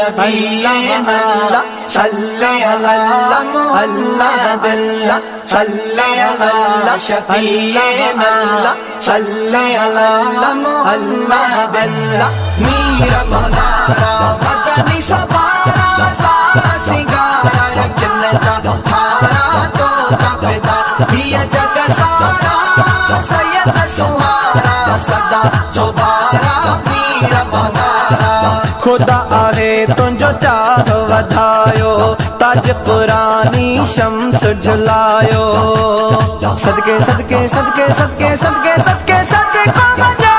नबीना सल्ले अला मुहम्मदिल्ला सल्ले अला शफीना सल्ले अला मुहम्मदिल्ला मीरा मदारा मदनी सवारा सारा सिंगारा जन्नत हारा तो तबदा ये जग सारा सैयद सुहारा सदा सुभारा मीरा मदारा खुदा आहे तुझो चाह वधायो ताज पुरानी शम्स झुलायो सदके सदके सदके सदके सदके सदके सदके को बजा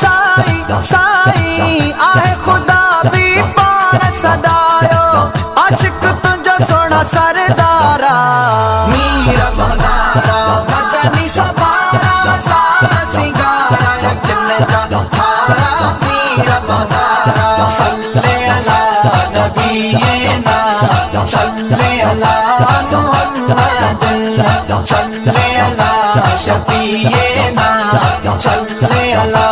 साई साई आहे खुदा भी पान सदायो आशिक तुझो सोना सरदारा मीरा मदारा मदनी सवारा सारा सिंगारा जन्नत हारा मीरा मदारा सल्ले अला नबीना सल्ले अला मुहम्मदिल्ला सल्ले अला शफीना सल्ले अला